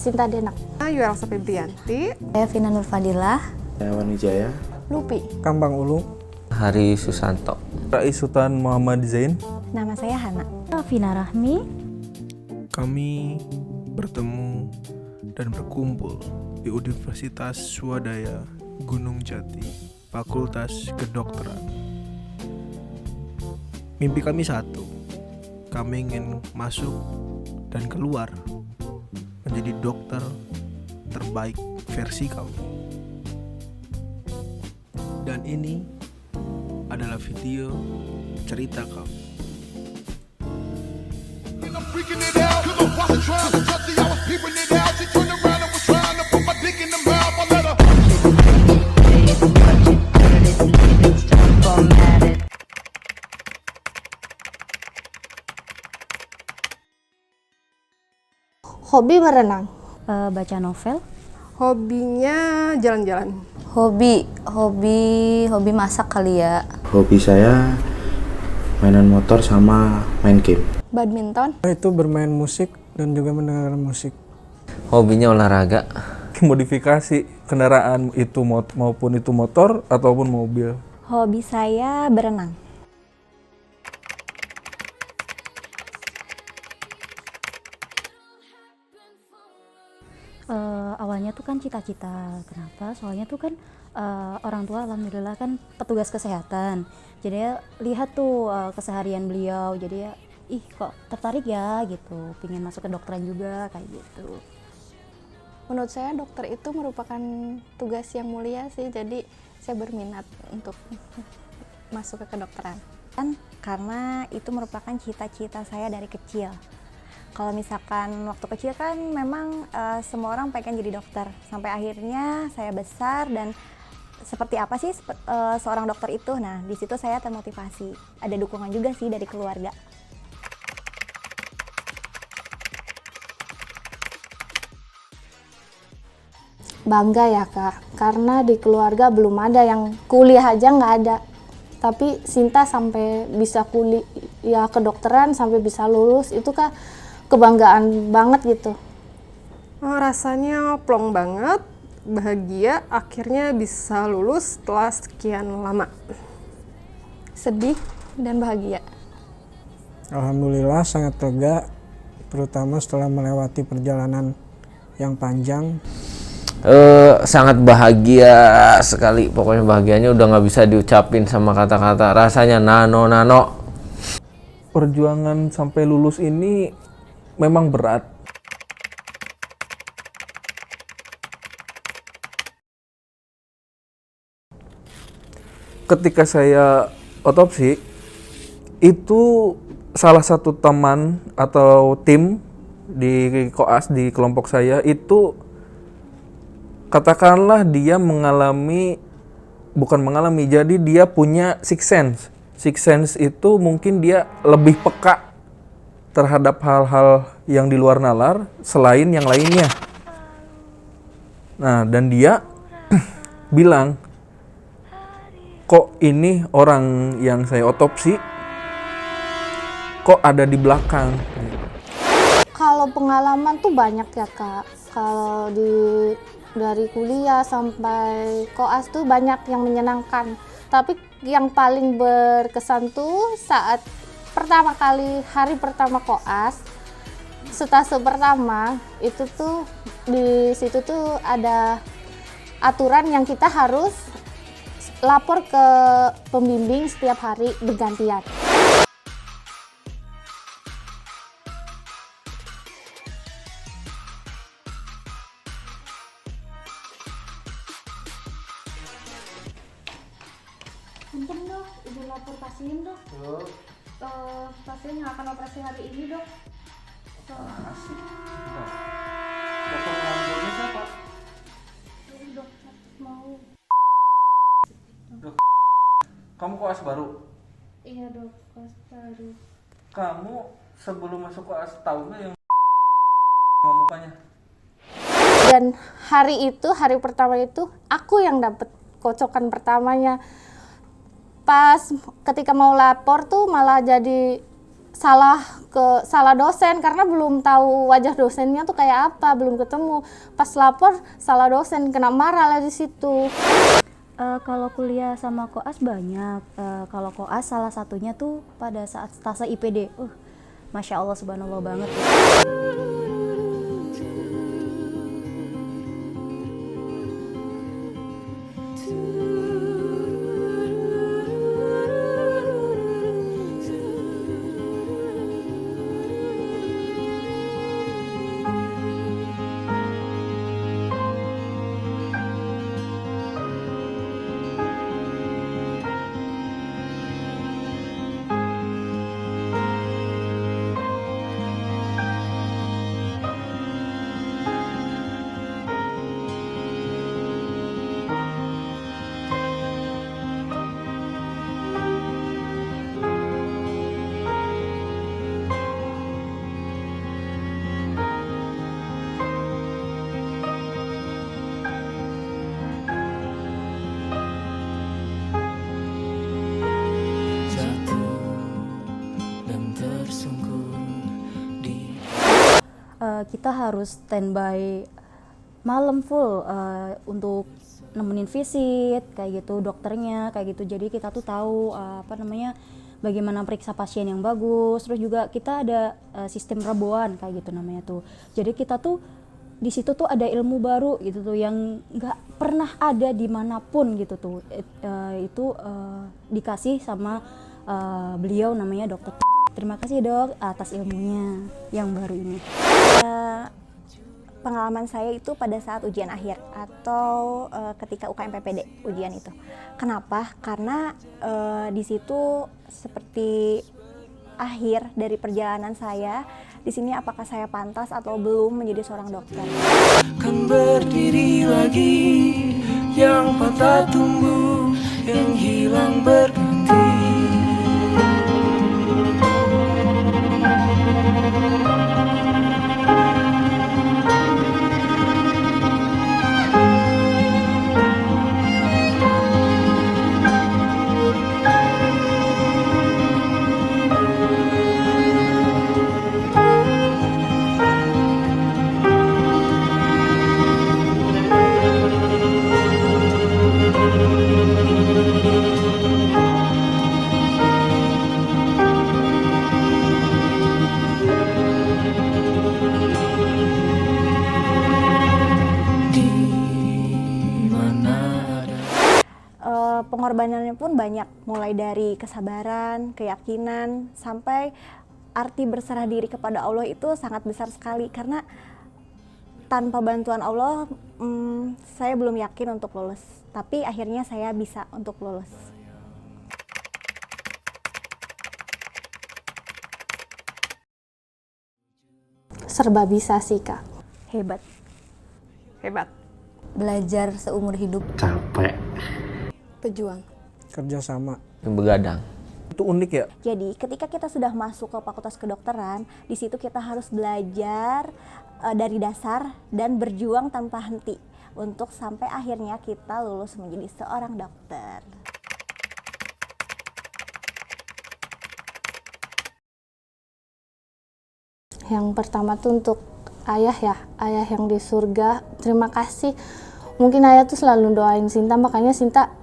Sinta Denak. Yuelsa Febrianti. Saya Vina Nurfadilah. Saya Wijaya. Lupi. Kambang Ulu. Hari Susanto. Rais Sultan Muhammad Zain. Nama saya Hana. Vina Rahmi. Kami bertemu dan berkumpul di Universitas Swadaya Gunung Jati, Fakultas Kedokteran. Mimpi kami satu, kami ingin masuk dan keluar menjadi dokter terbaik versi kami. Dan ini adalah video cerita kami. Hobi berenang. Baca novel. Hobinya jalan-jalan. Hobi masak kali ya. Hobi saya mainan motor sama main game. Badminton. Itu bermain musik dan juga mendengarkan musik. Hobinya olahraga. Modifikasi kendaraan itu maupun itu motor ataupun mobil. Hobi saya berenang. Awalnya tuh kan cita-cita. Kenapa? Soalnya tuh kan orang tua alhamdulillah kan petugas kesehatan. Jadi ya lihat tuh keseharian beliau. Jadi ya kok tertarik ya gitu. Pingin masuk ke kedokteran juga kayak gitu. Menurut saya dokter itu merupakan tugas yang mulia sih. Jadi saya berminat untuk masuk ke kedokteran. Karena itu merupakan cita-cita saya dari kecil. Kalau misalkan waktu kecil kan memang semua orang pengen jadi dokter. Sampai akhirnya saya besar dan seperti apa sih seorang dokter itu? Nah, di situ saya termotivasi. Ada dukungan juga sih dari keluarga. Bangga ya Kak, karena di keluarga belum ada yang kuliah aja nggak ada. Tapi Sinta sampai bisa kuliah kedokteran, sampai bisa lulus, itu Kak kebanggaan banget gitu. Rasanya plong banget, bahagia akhirnya bisa lulus setelah sekian lama. Sedih dan bahagia. Alhamdulillah sangat lega, terutama setelah melewati perjalanan yang panjang. Sangat bahagia sekali. Pokoknya bahagianya udah nggak bisa diucapin sama kata-kata. Rasanya nano. Perjuangan sampai lulus ini memang berat. Ketika saya otopsi, itu salah satu teman atau tim di koas di kelompok saya itu katakanlah dia jadi dia punya sixth sense. Sixth sense itu mungkin dia lebih peka terhadap hal-hal yang di luar nalar selain yang lainnya. Nah, dan dia bilang, kok ini orang yang saya otopsi kok ada di belakang. Kalau pengalaman tuh banyak ya Kak. Kalau dari kuliah sampai koas tuh banyak yang menyenangkan. Tapi yang paling berkesan tuh saat hari pertama koas, stase pertama itu tuh di situ tuh ada aturan yang kita harus lapor ke pembimbing setiap hari bergantian. Punten dok, ibu lapor pasien dok. Pasien yang akan operasi hari ini dok. Asik. Dokter ngambilnya siapa? Dok, mau. Dok, kamu koas baru? Iya dok, koas baru. Kamu sebelum masuk koas tahu nggak yang sama mukanya? Dan hari pertama itu aku yang dapet kocokan pertamanya. Pas ketika mau lapor tuh malah jadi salah dosen karena belum tahu wajah dosennya tuh kayak apa, belum ketemu. Pas lapor salah dosen, kena marah lah di situ. Kalau kuliah sama koas banyak. Kalau koas salah satunya tuh pada saat stase IPD. Masya Allah, subhanallah banget. Kita harus standby malam full untuk nemenin visit kayak gitu dokternya kayak gitu. Jadi kita tuh tahu bagaimana periksa pasien yang bagus. Terus juga kita ada sistem reboan kayak gitu namanya tuh. Jadi kita tuh di situ tuh ada ilmu baru gitu tuh yang nggak pernah ada dimanapun gitu tuh. Itu dikasih sama beliau namanya dokter. Terima kasih dok atas ilmunya yang baru ini. Pengalaman saya itu pada saat ujian akhir atau ketika UKM PPD ujian itu. Kenapa? Karena di situ seperti akhir dari perjalanan saya. Di sini apakah saya pantas atau belum menjadi seorang dokter? Kan berdiri lagi, yang patah tumbuh, yang hilang berganti. Pengorbanannya pun banyak, mulai dari kesabaran, keyakinan, sampai arti berserah diri kepada Allah itu sangat besar sekali. Karena tanpa bantuan Allah, saya belum yakin untuk lulus. Tapi akhirnya saya bisa untuk lulus. Serba bisa sih Kak. Hebat. Belajar seumur hidup. Capek. Pejuang. Kerjasama. Begadang. Itu unik ya. Jadi ketika kita sudah masuk ke Fakultas Kedokteran, di situ kita harus belajar dari dasar dan berjuang tanpa henti untuk sampai akhirnya kita lulus menjadi seorang dokter. Yang pertama tuh untuk ayah yang di surga, terima kasih. Mungkin ayah tuh selalu doain Sinta, makanya Sinta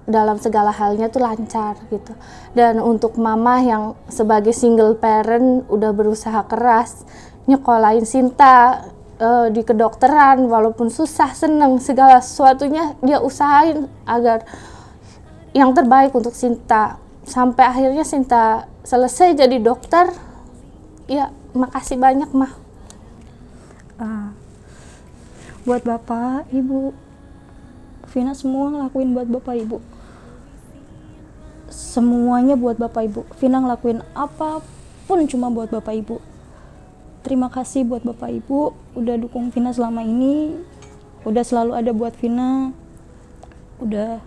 dalam segala halnya tuh lancar gitu. Dan untuk mama yang sebagai single parent udah berusaha keras nyekolahin Sinta di kedokteran, walaupun susah, seneng, segala sesuatunya dia usahain agar yang terbaik untuk Sinta. Sampai akhirnya Sinta selesai jadi dokter. Ya, makasih banyak mah. Buat bapak, ibu, Vina semua ngelakuin buat bapak ibu. Semuanya buat bapak ibu. Vina ngelakuin apapun cuma buat bapak ibu. Terima kasih buat bapak ibu udah dukung Vina selama ini, udah selalu ada buat Vina, udah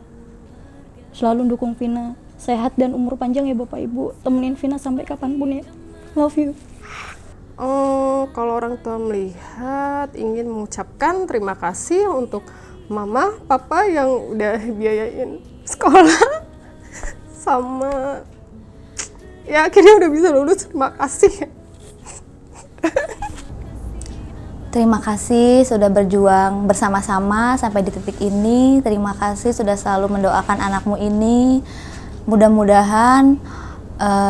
selalu dukung Vina. Sehat dan umur panjang ya bapak ibu, temenin Vina sampai kapanpun ya. Love you. Kalau orang tua melihat, ingin mengucapkan terima kasih untuk mama, papa yang udah biayain sekolah sama ya akhirnya udah bisa lulus. Terima kasih. Terima kasih sudah berjuang bersama-sama sampai di titik ini. Terima kasih sudah selalu mendoakan anakmu ini. Mudah-mudahan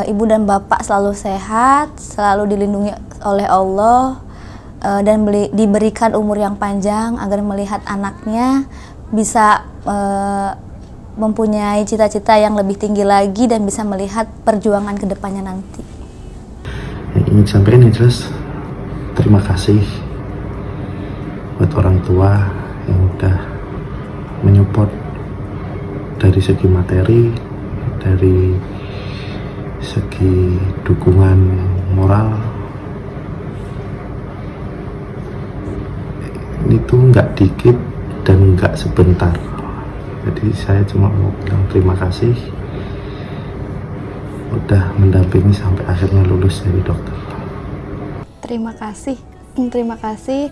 ibu dan bapak selalu sehat, selalu dilindungi oleh Allah, dan diberikan umur yang panjang agar melihat anaknya bisa mempunyai cita-cita yang lebih tinggi lagi dan bisa melihat perjuangan kedepannya nanti. Yang ingin sampaikan yang jelas terima kasih buat orang tua yang udah menyupport dari segi materi, dari segi dukungan moral. Itu nggak dikit dan nggak sebentar. Jadi saya cuma mau bilang terima kasih udah mendampingi sampai akhirnya lulus jadi dokter. Terima kasih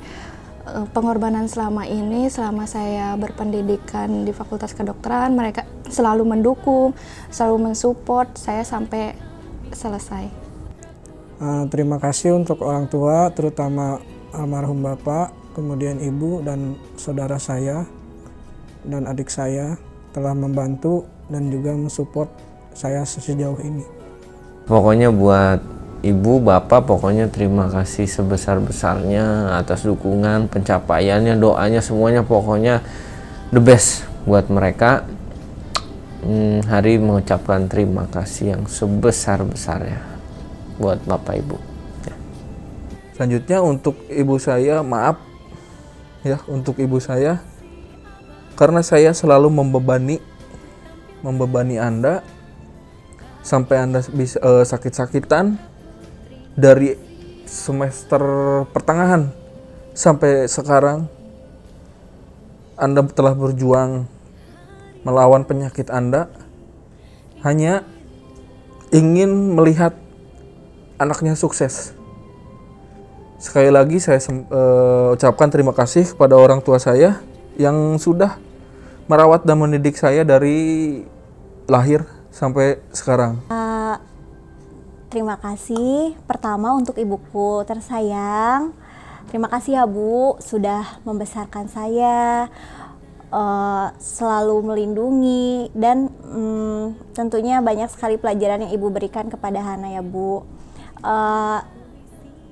pengorbanan selama ini, selama saya berpendidikan di Fakultas Kedokteran, mereka selalu mendukung, selalu mensupport saya sampai selesai. Terima kasih untuk orang tua, terutama almarhum bapak, kemudian ibu dan saudara saya dan adik saya telah membantu dan juga mensupport saya sejauh ini. Pokoknya buat ibu, bapak, pokoknya terima kasih sebesar-besarnya atas dukungan, pencapaiannya, doanya, semuanya pokoknya the best buat mereka. Hari mengucapkan terima kasih yang sebesar-besarnya buat bapak ibu. Ya. Selanjutnya untuk ibu saya, maaf ya untuk ibu saya karena saya selalu membebani Anda sampai Anda bisa sakit-sakitan dari semester pertengahan sampai sekarang. Anda telah berjuang melawan penyakit Anda hanya ingin melihat anaknya sukses. Sekali lagi saya ucapkan terima kasih kepada orang tua saya yang sudah merawat dan mendidik saya dari lahir sampai sekarang. Terima kasih pertama untuk ibuku tersayang. Terima kasih ya Bu sudah membesarkan saya, selalu melindungi, dan tentunya banyak sekali pelajaran yang Ibu berikan kepada Hana ya Bu.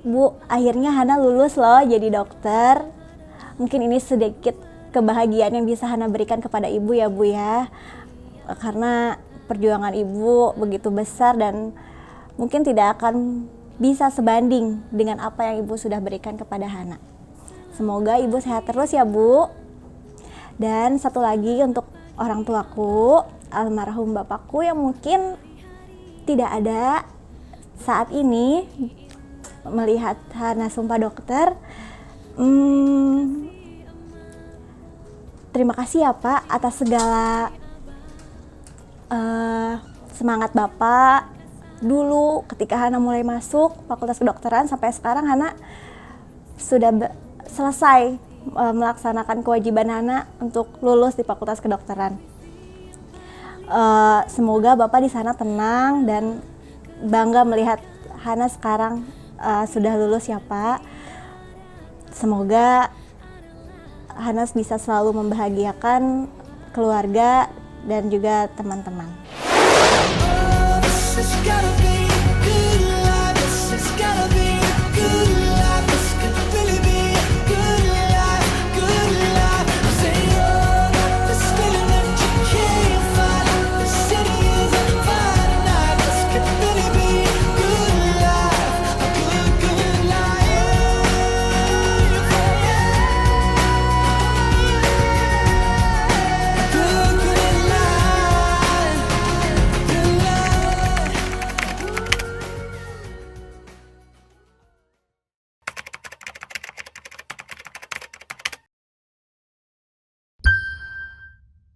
Bu, akhirnya Hana lulus loh jadi dokter. Mungkin ini sedikit kebahagiaan yang bisa Hana berikan kepada Ibu ya Bu ya. Karena perjuangan Ibu begitu besar dan mungkin tidak akan bisa sebanding dengan apa yang Ibu sudah berikan kepada Hana. Semoga Ibu sehat terus ya Bu. Dan satu lagi untuk orang tuaku, almarhum bapakku yang mungkin tidak ada saat ini melihat Hana Sumpah Dokter. Terima kasih ya Pak atas segala semangat Bapak dulu ketika Hana mulai masuk Fakultas Kedokteran sampai sekarang Hana sudah selesai melaksanakan kewajiban Hana untuk lulus di Fakultas Kedokteran. Semoga Bapak di sana tenang dan bangga melihat Hana sekarang sudah lulus ya Pak. Semoga Hana bisa selalu membahagiakan keluarga dan juga teman-teman.